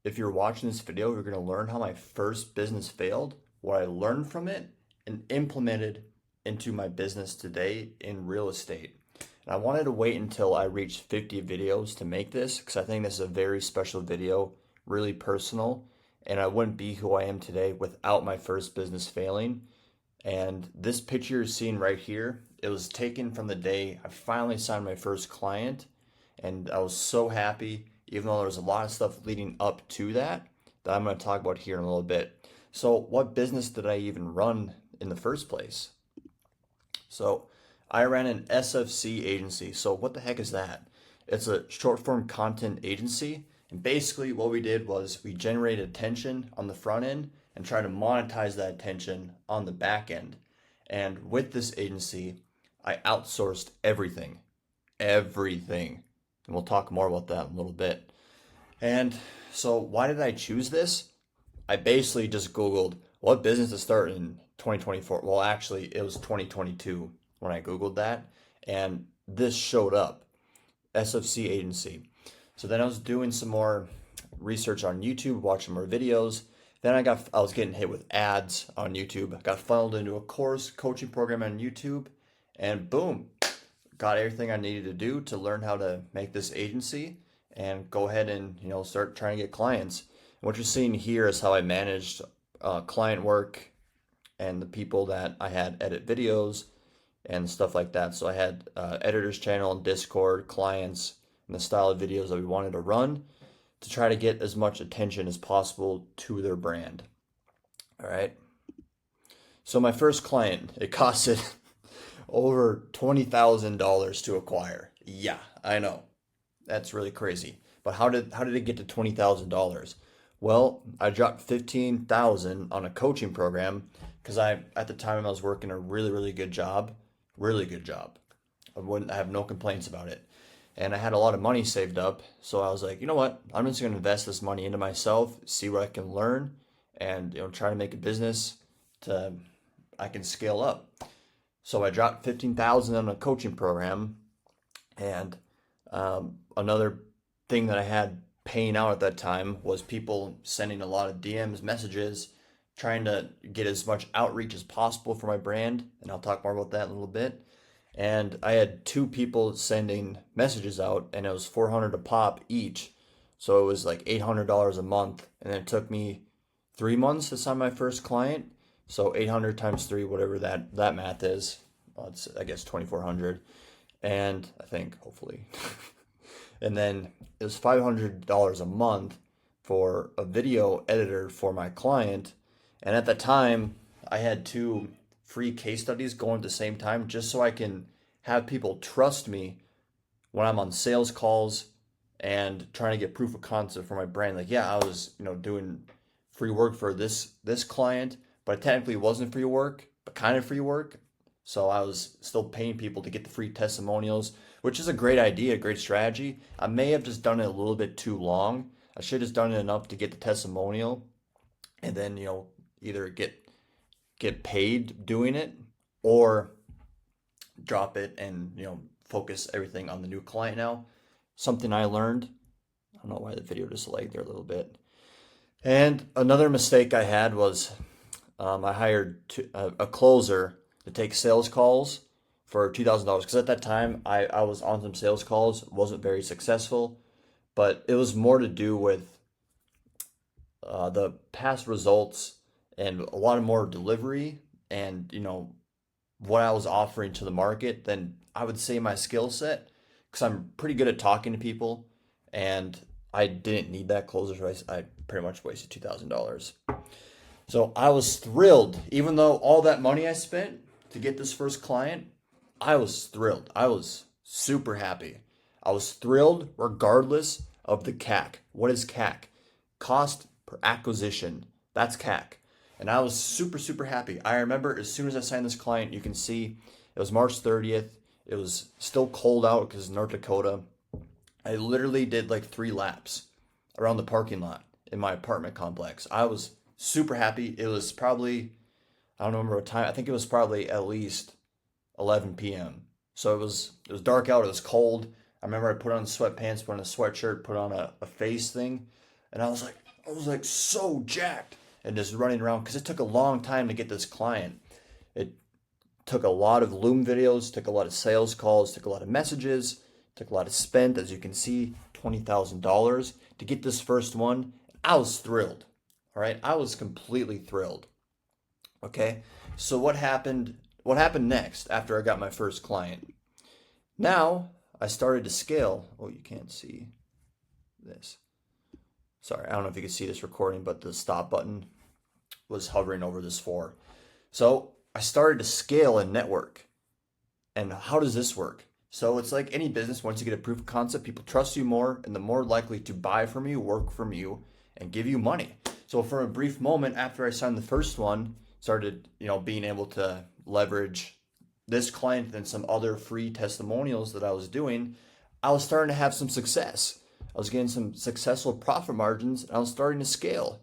if you're watching this video, you're going to learn how my first business failed, what I learned from it, and implemented into my business today in real estate. And I wanted to wait until I reached 50 videos to make this because I think this is a very special video, really personal, and I wouldn't be who I am today without my first business failing. And this picture you're seeing right here, it was taken from the day I finally signed my first client. And I was so happy, even though there was a lot of stuff leading up to that, that I'm going to talk about here in a little bit. So, what business did I even run in the first place? So, I ran an SFC agency. So, what the heck is that? It's a short form content agency. And basically, what we did was we generated attention on the front end and try to monetize that attention on the back end. And with this agency, I outsourced everything. Everything. And we'll talk more about that in a little bit. And so, why did I choose this? I basically just Googled what business to start in 2024. Well, actually, it was 2022 when I Googled that. And this showed up, SFC agency. So then I was doing some more research on YouTube, watching more videos. Then I was getting hit with ads on YouTube. I got funneled into a course coaching program on YouTube, and boom, got everything I needed to do to learn how to make this agency and go ahead and start trying to get clients. And what you're seeing here is how I managed client work and the people that I had edit videos and stuff like that. So I had editors channel and Discord, clients, and the style of videos that we wanted to run to try to get as much attention as possible to their brand. All right. So my first client, it costed over $20,000 to acquire. Yeah, I know. That's really crazy. But how did it get to $20,000? Well, I dropped 15,000 on a coaching program because at the time I was working a really, really good job. Really good job. I have no complaints about it. And I had a lot of money saved up. So I was like, you know what? I'm just going to invest this money into myself, see what I can learn, and try to make a business to I can scale up. So I dropped 15,000 on a coaching program, and another thing that I had paying out at that time was people sending a lot of DMs, messages, trying to get as much outreach as possible for my brand, and I'll talk more about that in a little bit. And I had two people sending messages out, and it was 400 a pop each, so it was like $800 a month, and it took me 3 months to sign my first client. So 800 times three, whatever that math is, well, it's I guess 2,400, and I think hopefully, and then it was $500 a month for a video editor for my client, and at that time I had two free case studies going at the same time just so I can have people trust me when I'm on sales calls and trying to get proof of concept for my brand. Like, yeah, I was, doing free work for this client, but it technically wasn't free work, but kind of free work. So I was still paying people to get the free testimonials, which is a great idea, a great strategy. I may have just done it a little bit too long. I should have done it enough to get the testimonial and then, either get paid doing it or drop it and focus everything on the new client now. Something I learned. I don't know why the video just lagged there a little bit. And another mistake I had was I hired a closer to take sales calls for $2,000 because at that time I was on some sales calls, wasn't very successful, but it was more to do with the past results and a lot of more delivery and what I was offering to the market than I would say my skill set because I'm pretty good at talking to people and I didn't need that closer, so I pretty much wasted $2,000. So I was thrilled, even though all that money I spent to get this first client, I was thrilled. I was super happy. I was thrilled regardless of the CAC. What is CAC? Cost per acquisition. That's CAC. And I was super, super happy. I remember as soon as I signed this client, you can see it was March 30th. It was still cold out because North Dakota. I literally did like 3 laps around the parking lot in my apartment complex. I was super happy. It was probably, I don't remember what time. I think it was probably at least 11 p.m. So it was dark out. It was cold. I remember I put on sweatpants, put on a sweatshirt, put on a face thing, And I was like so jacked and just running around because it took a long time to get this client. It took a lot of Loom videos, took a lot of sales calls, took a lot of messages, took a lot of spend. As you can see, $20,000 to get this first one. I was thrilled. All right. I was completely thrilled. Okay. So what happened? What happened next after I got my first client? Now I started to scale. Oh, you can't see this. Sorry, I don't know if you can see this recording, but the stop button was hovering over this floor. So I started to scale and network. And how does this work? So it's like any business, once you get a proof of concept, people trust you more and the more likely to buy from you, work from you, and give you money. So for a brief moment after I signed the first one, started, being able to leverage this client and some other free testimonials that I was doing, I was starting to have some success. I was getting some successful profit margins and I was starting to scale.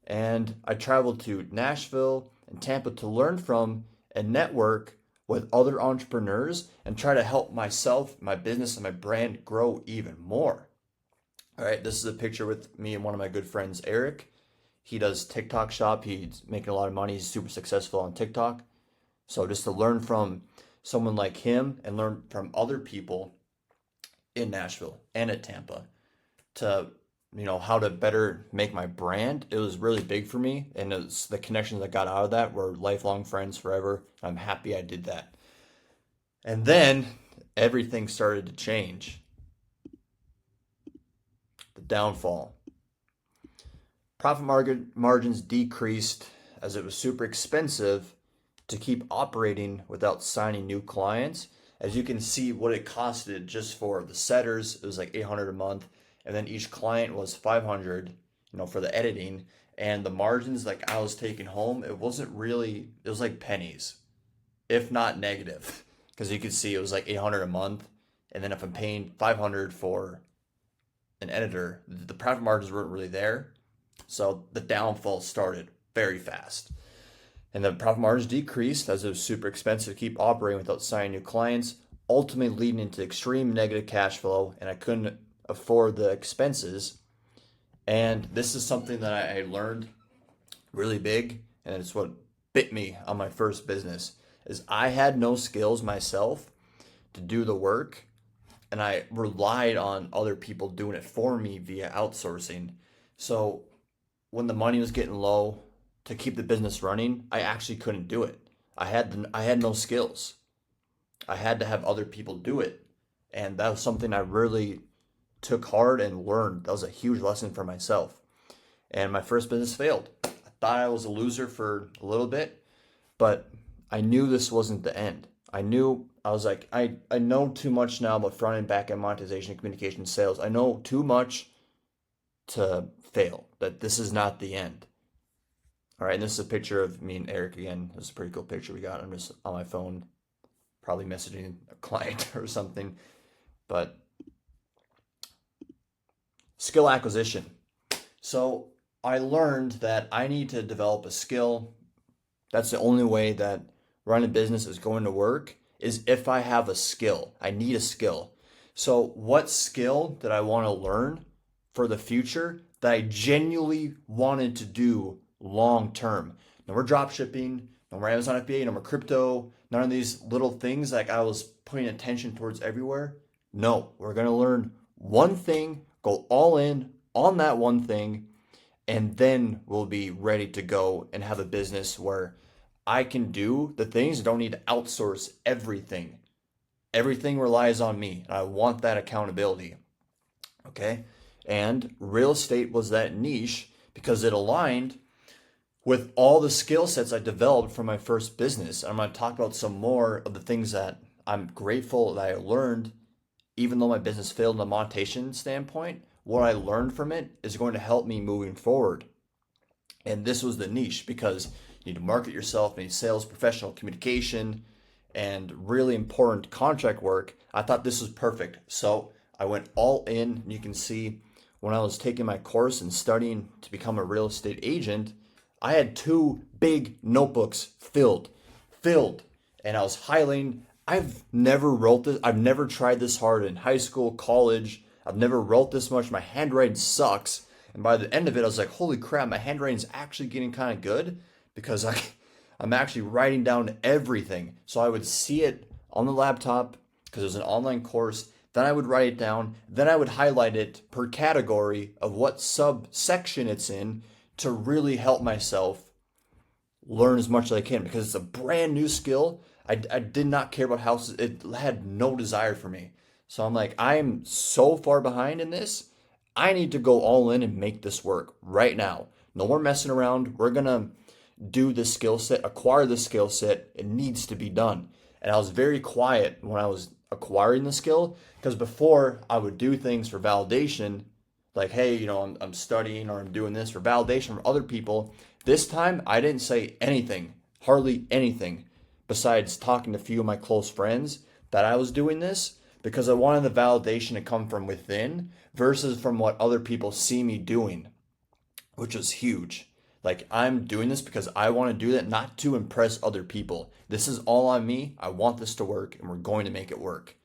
And I traveled to Nashville and Tampa to learn from and network with other entrepreneurs and try to help myself, my business, and my brand grow even more. All right, this is a picture with me and one of my good friends, Eric. He does TikTok shop. He's making a lot of money. He's super successful on TikTok. So just to learn from someone like him and learn from other people in Nashville and at Tampa to how to better make my brand, it was really big for me. And the connections I got out of that were lifelong friends forever. I'm happy I did that. And then everything started to change. The downfall. Profit margins decreased as it was super expensive to keep operating without signing new clients. As you can see, what it costed just for the setters, it was like $800 a month. And then each client was $500, for the editing. And the margins like I was taking home, it was like pennies, if not negative. Because you could see it was like $800 a month. And then if I'm paying $500 for an editor, the profit margins weren't really there. So the downfall started very fast. And the profit margins decreased as it was super expensive to keep operating without signing new clients, ultimately leading into extreme negative cash flow. And I couldn't afford the expenses. And this is something that I learned really big, and it's what bit me on my first business, is I had no skills myself to do the work, and I relied on other people doing it for me via outsourcing. So when the money was getting low to keep the business running, I actually couldn't do it. I had no skills. I had to have other people do it. And that was something I really took hard and learned. That was a huge lesson for myself. And my first business failed. I thought I was a loser for a little bit, but I knew this wasn't the end. I was like, I know too much now about front and back end monetization, communication, sales. I know too much to fail, that this is not the end. All right, and this is a picture of me and Eric again. This is a pretty cool picture we got. I'm just on my phone, probably messaging a client or something. But skill acquisition. So I learned that I need to develop a skill. That's the only way that running a business is going to work, is if I have a skill. I need a skill. So what skill did I want to learn for the future that I genuinely wanted to do long term? No more drop shipping, no more Amazon FBA, no more crypto, none of these little things like I was putting attention towards everywhere. No, we're going to learn one thing, go all in on that one thing, and then we'll be ready to go and have a business where I can do the things. I don't need to outsource everything. Everything relies on me. And I want that accountability. Okay. And real estate was that niche because it aligned with all the skill sets I developed from my first business. I'm going to talk about some more of the things that I'm grateful that I learned, even though my business failed in a monetization standpoint. What I learned from it is going to help me moving forward. And this was the niche because you need to market yourself, you need sales, professional communication, and really important contract work. I thought this was perfect. So I went all in. You can see when I was taking my course and studying to become a real estate agent, I had 2 big notebooks filled. And I was highlighting. I've never wrote this. I've never tried this hard in high school, college. I've never wrote this much. My handwriting sucks. And by the end of it, I was like, holy crap, my handwriting's actually getting kind of good because I'm actually writing down everything. So I would see it on the laptop because it was an online course. Then I would write it down. Then I would highlight it per category of what subsection it's in to really help myself learn as much as I can because it's a brand new skill. I did not care about houses. It had no desire for me. So I'm like, I'm so far behind in this. I need to go all in and make this work right now. No more messing around. We're going to do this skill set, acquire this skill set. It needs to be done. And I was very quiet when I was acquiring the skill because before I would do things for validation, like, hey, I'm studying or I'm doing this for validation from other people. This time I didn't say anything, hardly anything, besides talking to a few of my close friends that I was doing this because I wanted the validation to come from within versus from what other people see me doing, which was huge. Like, I'm doing this because I want to do that, not to impress other people. This is all on me. I want this to work, and we're going to make it work.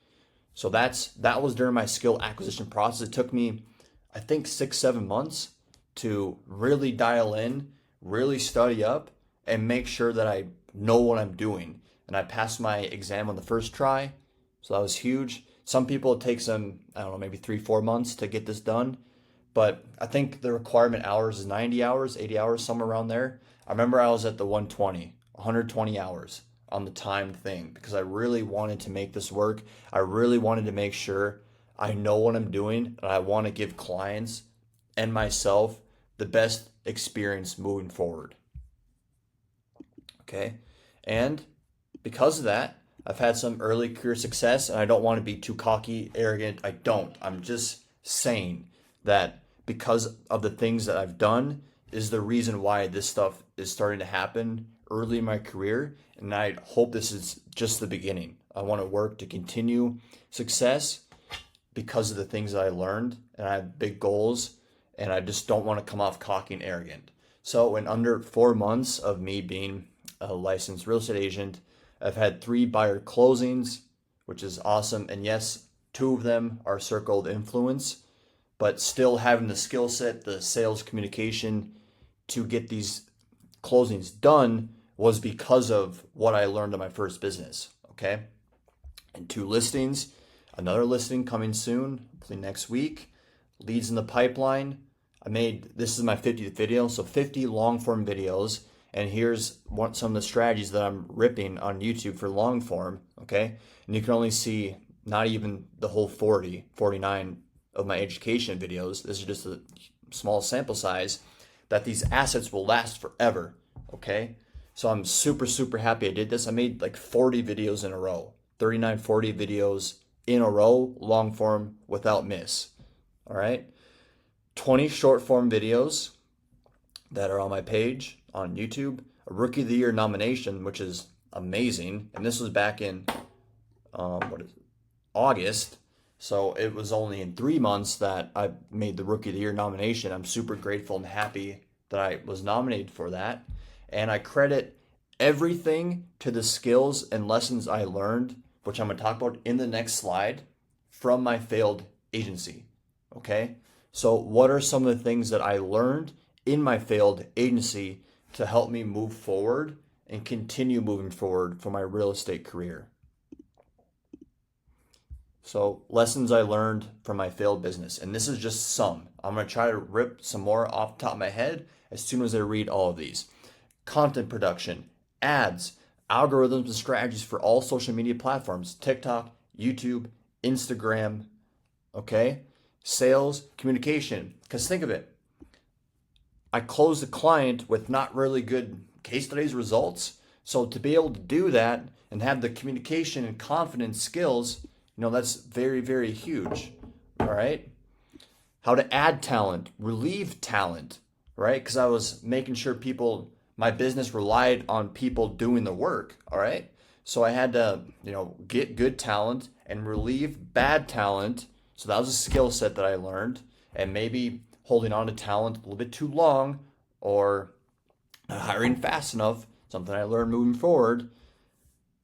So that was during my skill acquisition process. It took me, I think, 6-7 months to really dial in, really study up, and make sure that I know what I'm doing. And I passed my exam on the first try, so that was huge. Some people, it takes them, I don't know, maybe 3-4 months to get this done. But I think the requirement hours is 90 hours, 80 hours, somewhere around there. I remember I was at the 120 hours on the timed thing because I really wanted to make this work. I really wanted to make sure I know what I'm doing and I want to give clients and myself the best experience moving forward. Okay. And because of that, I've had some early career success and I don't want to be too cocky, arrogant. I don't. I'm just saying that because of the things that I've done is the reason why this stuff is starting to happen early in my career. And I hope this is just the beginning. I want to work to continue success because of the things that I learned, and I have big goals, and I just don't want to come off cocky and arrogant. So in under 4 months of me being a licensed real estate agent, I've had 3 buyer closings, which is awesome. And yes, 2 of them are circle of influence, but still having the skill set, the sales communication to get these closings done was because of what I learned in my first business. Okay. And 2 listings, another listing coming soon, hopefully next week, leads in the pipeline. This is my 50th video, so 50 long form videos. And here's some of the strategies that I'm ripping on YouTube for long form. Okay. And you can only see not even the whole 49 of my education videos. This is just a small sample size that these assets will last forever. Okay. So I'm super, super happy I did this. I made like 40 videos in a row, 39, 40 videos in a row, long form without miss. All right. 20 short form videos that are on my page on YouTube, a Rookie of the Year nomination, which is amazing. And this was back in, August. So it was only in 3 months that I made the Rookie of the Year nomination. I'm super grateful and happy that I was nominated for that. And I credit everything to the skills and lessons I learned, which I'm going to talk about in the next slide, from my failed agency. Okay? So what are some of the things that I learned in my failed agency to help me move forward and continue moving forward for my real estate career? So lessons I learned from my failed business, and this is just some. I'm going to try to rip some more off the top of my head as soon as I read all of these. Content production, ads, algorithms and strategies for all social media platforms, TikTok, YouTube, Instagram, okay? Sales, communication, because think of it. I closed a client with not really good case studies results. So to be able to do that and have the communication and confidence skills, that's very, very huge. All right. How to add talent, relieve talent, right? Because I was making sure my business relied on people doing the work. All right. So I had to, get good talent and relieve bad talent. So that was a skill set that I learned. And maybe holding on to talent a little bit too long or not hiring fast enough, something I learned moving forward.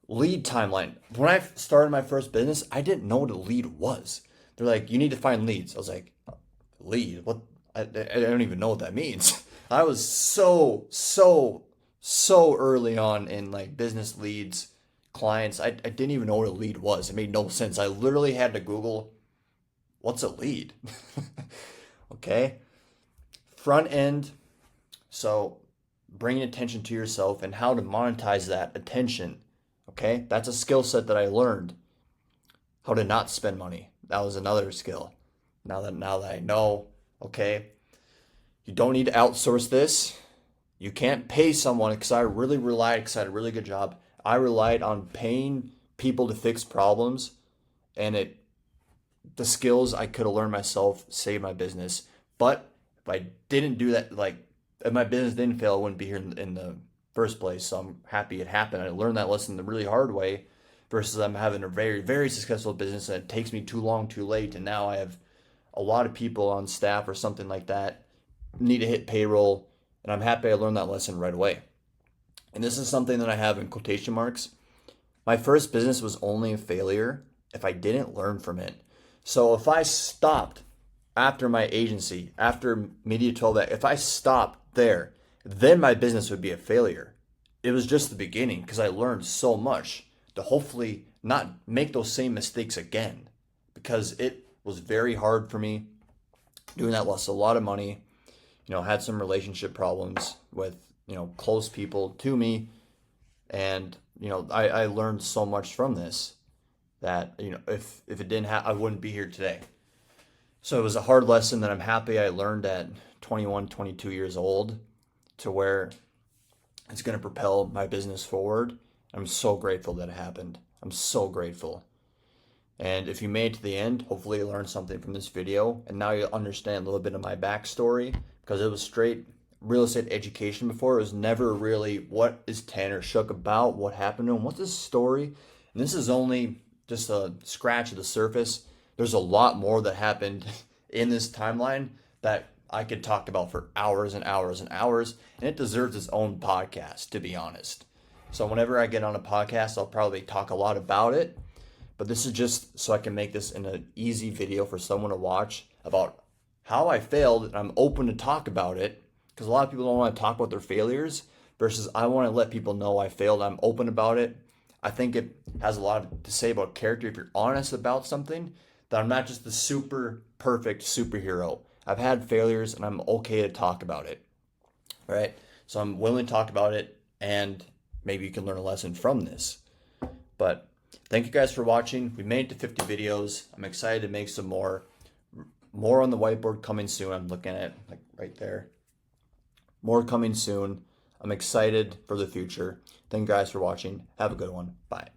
Lead timeline. When I started my first business, I didn't know what a lead was. They're like, you need to find leads. I was like, lead? What? I don't even know what that means. I was so early on in like business leads, clients. I didn't even know what a lead was. It made no sense. I literally had to Google, what's a lead? Okay. Front end. So bringing attention to yourself and how to monetize that attention. Okay. That's a skill set that I learned. How to not spend money. That was another skill. Now that I know, okay, you don't need to outsource this. You can't pay someone because I had a really good job. I relied on paying people to fix problems, and the skills I could have learned myself saved my business. But if I didn't do that, like if my business didn't fail, I wouldn't be here in the first place. So I'm happy it happened. I learned that lesson the really hard way versus I'm having a very, very successful business and it takes me too long, too late. And now I have a lot of people on staff or something like that need to hit payroll. And I'm happy I learned that lesson right away. And this is something that I have in quotation marks. My first business was only a failure if I didn't learn from it. So if I stopped after my agency, after Media 12, if I stopped there, then my business would be a failure. It was just the beginning because I learned so much to hopefully not make those same mistakes again, because it was very hard for me. Doing that, lost a lot of money, had some relationship problems with, close people to me. And, I learned so much from this that, if it didn't happen, I wouldn't be here today. So it was a hard lesson that I'm happy I learned at 21, 22 years old, to where it's going to propel my business forward. I'm so grateful that it happened. I'm so grateful. And if you made it to the end, hopefully you learned something from this video. And now you understand a little bit of my backstory, because it was straight real estate education before. It was never really, what is Tanner Shook about? What happened to him? What's his story? And this is only just a scratch of the surface. There's a lot more that happened in this timeline that I could talk about for hours and hours and hours. And it deserves its own podcast, to be honest. So whenever I get on a podcast, I'll probably talk a lot about it. But this is just so I can make this in an easy video for someone to watch about how I failed. And I'm open to talk about it, because a lot of people don't want to talk about their failures, versus I want to let people know I failed. I'm open about it. I think it has a lot to say about character if you're honest about something, that I'm not just the super perfect superhero. I've had failures and I'm okay to talk about it. All right. So I'm willing to talk about it, and maybe you can learn a lesson from this. But thank you guys for watching. We made it to 50 videos. I'm excited to make some more on the whiteboard coming soon. I'm looking at it like right there. More coming soon. I'm excited for the future. Thank you guys for watching. Have a good one. Bye.